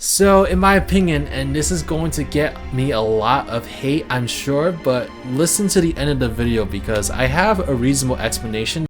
So in my opinion, and this is going to get me a lot of hate, I'm sure, but listen to the end of the video because I have a reasonable explanation.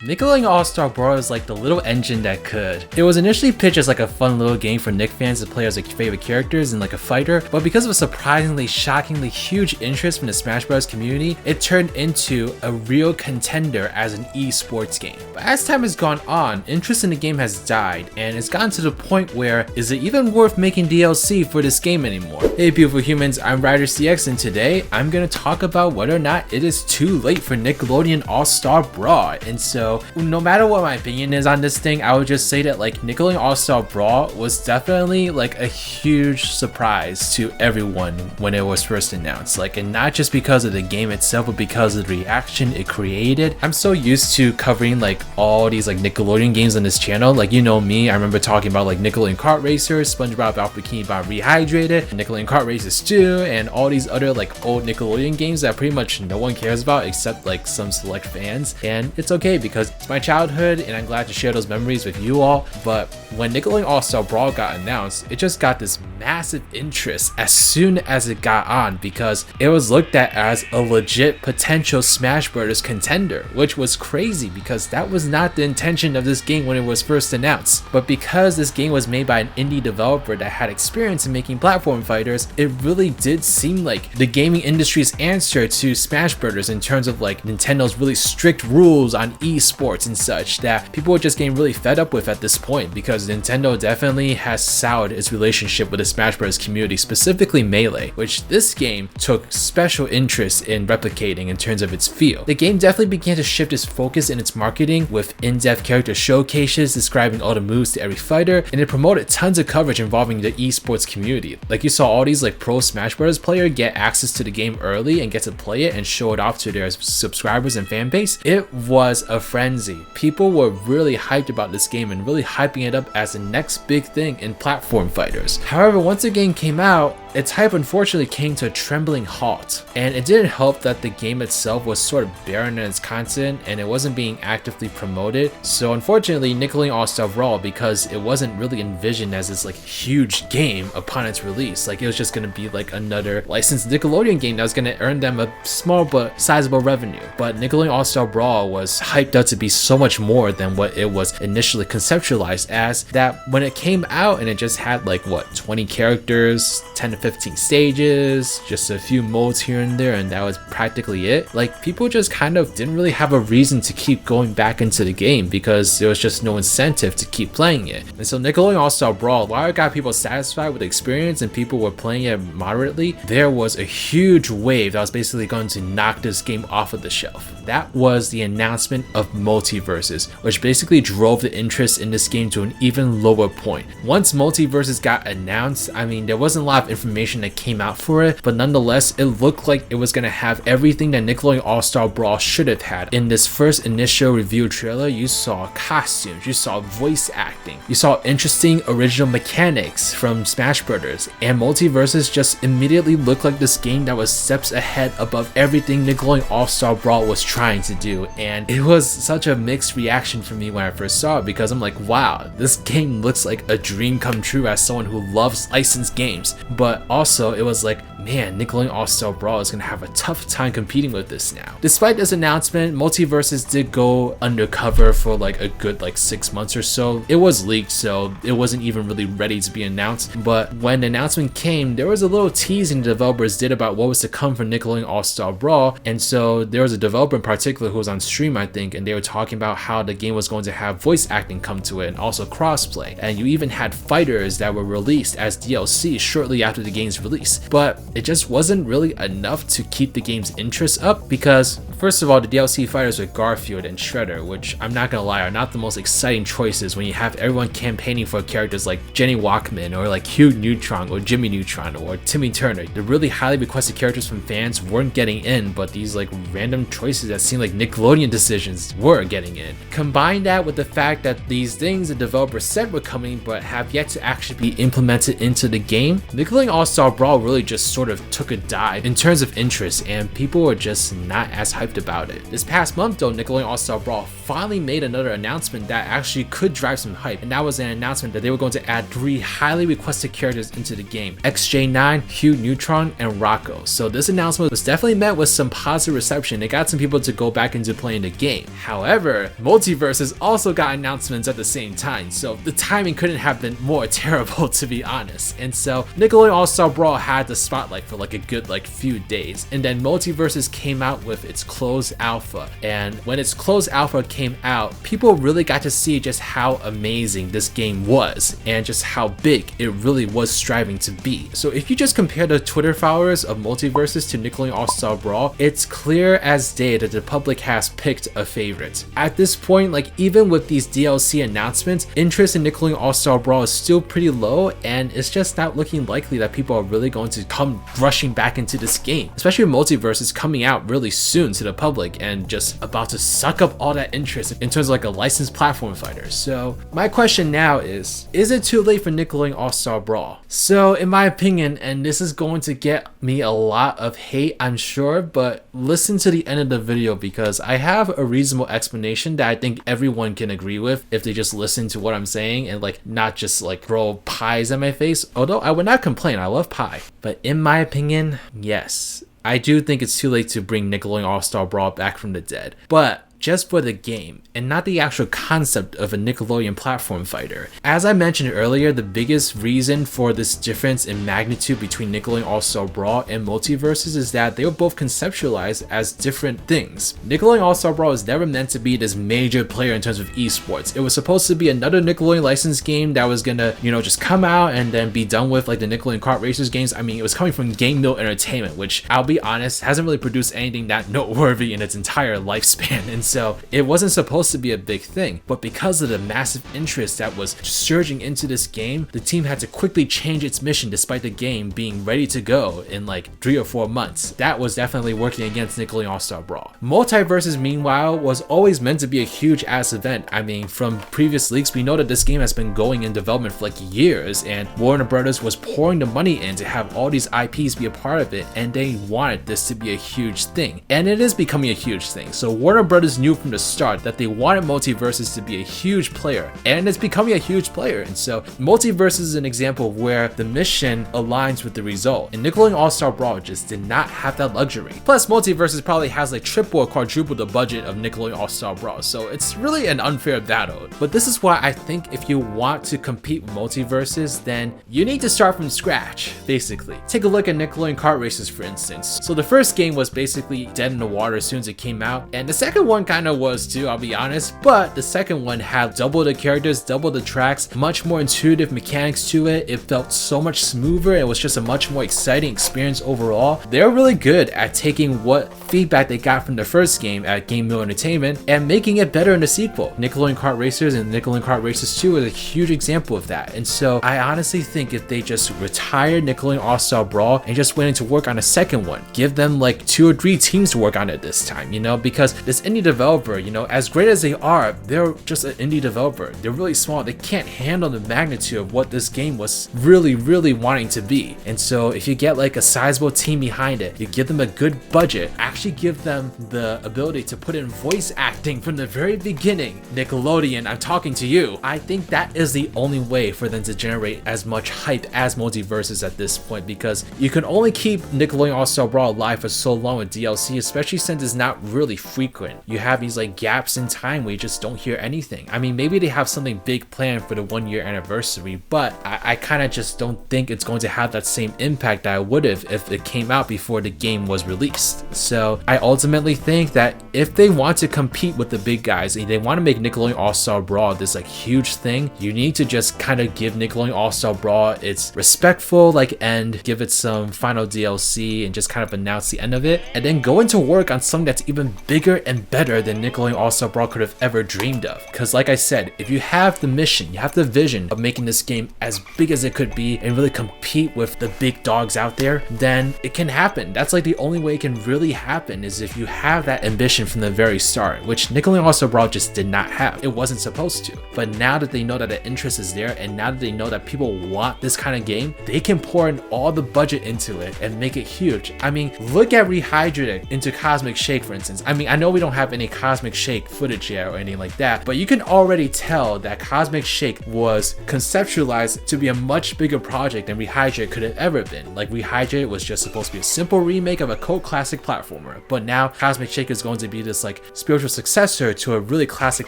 Nickelodeon All Star Brawl is like the little engine that could. It was initially pitched as like a fun little game for Nick fans to play as their favorite characters and like a fighter, but because of a surprisingly, shockingly huge interest from the Smash Bros community, it turned into a real contender as an esports game. But as time has gone on, interest in the game has died, and it's gotten to the point where, is it even worth making DLC for this game anymore? Hey beautiful humans, I'm RidersDX, and today I'm gonna talk about whether or not it is too late for Nickelodeon All Star Brawl. And so no matter what my opinion is on this thing, I would just say that like Nickelodeon All Star Brawl was definitely like a huge surprise to everyone when it was first announced. Like, and not just because of the game itself, but because of the reaction it created. I'm so used to covering like all these like Nickelodeon games on this channel. Like, you know me, I remember talking about like Nickelodeon Kart Racers, SpongeBob Alpha Bikini Bottom Rehydrated, Nickelodeon Kart Racers 2, and all these other like old Nickelodeon games that pretty much no one cares about except like some select fans. And it's okay because it's my childhood and I'm glad to share those memories with you all. But when Nickelodeon All Star Brawl got announced, it just got this massive interest as soon as it got on because it was looked at as a legit potential Smash Bros contender, which was crazy because that was not the intention of this game when it was first announced. But because this game was made by an indie developer that had experience in making platform fighters, it really did seem like the gaming industry's answer to Smash Bros in terms of like Nintendo's really strict rules on esports and such that people were just getting really fed up with at this point, because Nintendo definitely has soured its relationship with the Smash Bros community, specifically Melee, which this game took special interest in replicating in terms of its feel. The game definitely began to shift its focus in its marketing with in-depth character showcases describing all the moves to every fighter, and it promoted tons of coverage involving the esports community. Like, you saw all these like pro Smash Bros players get access to the game early and get to play it and show it off to their subscribers and fan base. It was a frenzy. People were really hyped about this game and really hyping it up as the next big thing in platform fighters. However, once the game came out, its hype unfortunately came to a trembling halt, and it didn't help that the game itself was sort of barren in its content and it wasn't being actively promoted. So unfortunately, Nickelodeon All Star Brawl, because it wasn't really envisioned as this like huge game upon its release, like it was just gonna be like another licensed Nickelodeon game that was gonna earn them a small but sizable revenue. But Nickelodeon All Star Brawl was hyped up to be so much more than what it was initially conceptualized as, that when it came out and it just had like what, 20 characters, 10 to 15 stages, just a few modes here and there, and that was practically it. Like, people just kind of didn't really have a reason to keep going back into the game because there was just no incentive to keep playing it. And so Nickelodeon All Star Brawl, while it got people satisfied with the experience and people were playing it moderately, there was a huge wave that was basically going to knock this game off of the shelf. That was the announcement of Multiversus, which basically drove the interest in this game to an even lower point. Once Multiversus got announced, I mean, there wasn't a lot of information that came out for it, but nonetheless, it looked like it was going to have everything that Nickelodeon All Star Brawl should have had. In this first initial review trailer, you saw costumes, you saw voice acting, you saw interesting original mechanics from Smash Bros, and Multiversus just immediately looked like this game that was steps ahead above everything Nickelodeon All Star Brawl was trying to do. And it was such a mixed reaction for me when I first saw it, because I'm like, wow, this game looks like a dream come true as someone who loves licensed games. But also it was like, man, Nickelodeon All Star Brawl is gonna have a tough time competing with this now. Despite this announcement, Multiversus did go undercover for like a good like 6 months or so. It was leaked, so it wasn't even really ready to be announced. But when the announcement came, there was a little teasing the developers did about what was to come for Nickelodeon All Star Brawl. And so there was a developer in particular who was on stream, I think, and they were talking about how the game was going to have voice acting come to it and also crossplay. And you even had fighters that were released as DLC shortly after the game's release. But it just wasn't really enough to keep the game's interest up because, first of all, the DLC fighters were Garfield and Shredder, which I'm not gonna lie are not the most exciting choices when you have everyone campaigning for characters like Jenny Walkman or like Hugh Neutron or Jimmy Neutron or Timmy Turner. The really highly requested characters from fans weren't getting in, but these like random choices that seemed like Nickelodeon decisions were getting in. Combine that with the fact that these things the developers said were coming but have yet to actually be implemented into the game, Nickelodeon All Star Brawl really just sort of took a dive in terms of interest, and people were just not as hyped hyped about it. This past month though, Nickelodeon All Star Brawl finally made another announcement that actually could drive some hype, and that was an announcement that they were going to add 3 highly requested characters into the game: XJ9, Hugh Neutron, and Rocco. So this announcement was definitely met with some positive reception. It got some people to go back into playing the game. However, Multiversus also got announcements at the same time, so the timing couldn't have been more terrible, to be honest. And so Nickelodeon All Star Brawl had the spotlight for like a good few days, and then Multiversus came out with its closed alpha. And when its closed alpha came out, people really got to see just how amazing this game was and just how big it really was striving to be. So if you just compare the Twitter followers of Multiversus to Nickelodeon All Star Brawl, it's clear as day that the public has picked a favorite. At this point, even with these DLC announcements, interest in Nickelodeon All Star Brawl is still pretty low, and it's just not looking likely that people are really going to come rushing back into this game, especially Multiversus coming out really soon to the public and just about to suck up all that interest in terms of a licensed platform fighter. So my question now is it too late for Nickelodeon All Star Brawl? So in my opinion, and this is going to get me a lot of hate, I'm sure, but listen to the end of the video because I have a reasonable explanation that I think everyone can agree with if they just listen to what I'm saying and not just throw pies at my face. Although I would not complain, I love pie. But in my opinion, yes, I do think it's too late to bring Nickelodeon All Star Brawl back from the dead. But just for the game and not the actual concept of a Nickelodeon platform fighter. As I mentioned earlier, the biggest reason for this difference in magnitude between Nickelodeon All Star Brawl and Multiversus is that they were both conceptualized as different things. Nickelodeon All Star Brawl was never meant to be this major player in terms of esports. It was supposed to be another Nickelodeon licensed game that was gonna, just come out and then be done with like the Nickelodeon Kart Racers games. I mean, it was coming from Game Mill Entertainment, which I'll be honest, hasn't really produced anything that noteworthy in its entire lifespan. And so it wasn't supposed to be a big thing, but because of the massive interest that was surging into this game, the team had to quickly change its mission despite the game being ready to go in 3 or 4 months. That was definitely working against Nickelodeon All Star Brawl. Multiversus, meanwhile, was always meant to be a huge ass event. I mean, from previous leaks, we know that this game has been going in development for years, and Warner Brothers was pouring the money in to have all these IPs be a part of it, and they wanted this to be a huge thing. And it is becoming a huge thing. So Warner Brothers knew from the start that they wanted Multiversus to be a huge player, and it's becoming a huge player. And so Multiversus is an example where the mission aligns with the result, and Nickelodeon All Star Brawl just did not have that luxury. Plus, Multiversus probably has triple or quadruple the budget of Nickelodeon All Star Brawl, so it's really an unfair battle. But this is why I think if you want to compete with Multiversus, then you need to start from scratch, basically. Take a look at Nickelodeon Kart Racers, for instance. So the first game was basically dead in the water as soon as it came out, and the second one kind of was too, I'll be honest, but the second one had double the characters, double the tracks, much more intuitive mechanics to it. It felt so much smoother. It was just a much more exciting experience overall. They're really good at taking what feedback they got from the first game at Game Mill Entertainment and making it better in the sequel. Nickelodeon Kart Racers and Nickelodeon Kart Racers 2 is a huge example of that. And so I honestly think if they just retired Nickelodeon All Star Brawl and just went into work on a second one, give them 2 or 3 teams to work on it this time, because this indie developer, as great as they are, they're just an indie developer. They're really small. They can't handle the magnitude of what this game was really wanting to be. And so if you get a sizable team behind it, you give them a good budget, actually give them the ability to put in voice acting from the very beginning. Nickelodeon, I'm talking to you. I think that is the only way for them to generate as much hype as Multiversus at this point, because you can only keep Nickelodeon All Star Brawl alive for so long with DLC, especially since it's not really frequent. You have these gaps in time where you just don't hear anything. I mean, maybe they have something big planned for the 1-year anniversary, but I kind of just don't think it's going to have that same impact that I would have if it came out before the game was released. So I ultimately think that if they want to compete with the big guys and they want to make Nickelodeon All Star Brawl this huge thing, you need to just kind of give Nickelodeon All Star Brawl its respectful end, give it some final DLC and just kind of announce the end of it, and then go into work on something that's even bigger and better better than Nickelodeon All Star Brawl could have ever dreamed of. Because like I said, if you have the mission, you have the vision of making this game as big as it could be and really compete with the big dogs out there, then it can happen. That's like the only way it can really happen, is if you have that ambition from the very start, which Nickelodeon All Star Brawl just did not have. It wasn't supposed to. But now that they know that the interest is there, and now that they know that people want this kind of game, they can pour in all the budget into it and make it huge. I mean, look at Rehydrated into Cosmic Shake, for instance. I mean, I know we don't have any Cosmic Shake footage yet or anything like that, but you can already tell that Cosmic Shake was conceptualized to be a much bigger project than Rehydrated could have ever been. Like, Rehydrated was just supposed to be a simple remake of a cult classic platformer, but now Cosmic Shake is going to be this like spiritual successor to a really classic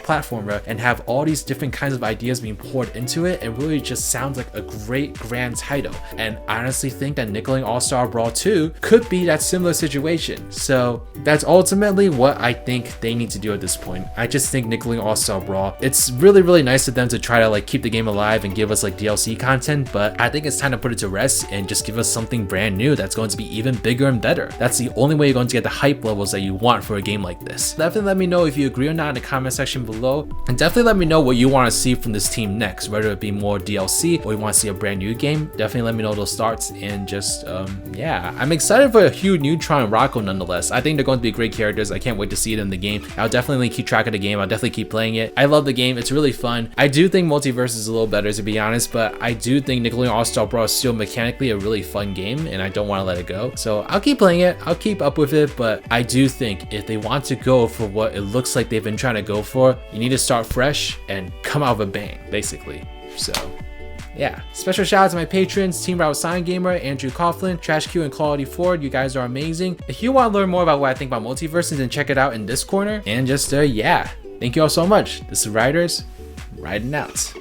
platformer and have all these different kinds of ideas being poured into it, and really just sounds like a great grand title. And I honestly think that Nickelodeon All Star Brawl 2 could be that similar situation. So that's ultimately what I think they need to do at this point. I just think Nickelodeon All Star Brawl, it's really nice of them to try to like keep the game alive and give us like DLC content, but I think it's time to put it to rest and just give us something brand new that's going to be even bigger and better. That's the only way you're going to get the hype levels that you want for a game like this. Definitely let me know if you agree or not in the comment section below, and definitely let me know what you want to see from this team next, whether it be more DLC or you want to see a brand new game. Definitely let me know those thoughts, and just yeah, I'm excited for Hugh, Neutron, and Rocco nonetheless. I think they're going to be great characters. I can't wait to see it in the game. I'll definitely keep track of the game. I'll definitely keep playing it. I love the game. It's really fun. I do think Multiversus is a little better, to be honest, but I do think Nickelodeon All Star Brawl is still mechanically a really fun game, and I don't want to let it go. So I'll keep playing it. I'll keep up with it, but I do think if they want to go for what it looks like they've been trying to go for, you need to start fresh and come out with a bang, basically. So yeah, special shout out to my patrons, Team Route Sign Gamer, Andrew Coughlin, Trash Q, and Quality Ford. You guys are amazing. If you want to learn more about what I think about Multiversus, then check it out in this corner. And just yeah, thank you all so much. This is Riders, riding out.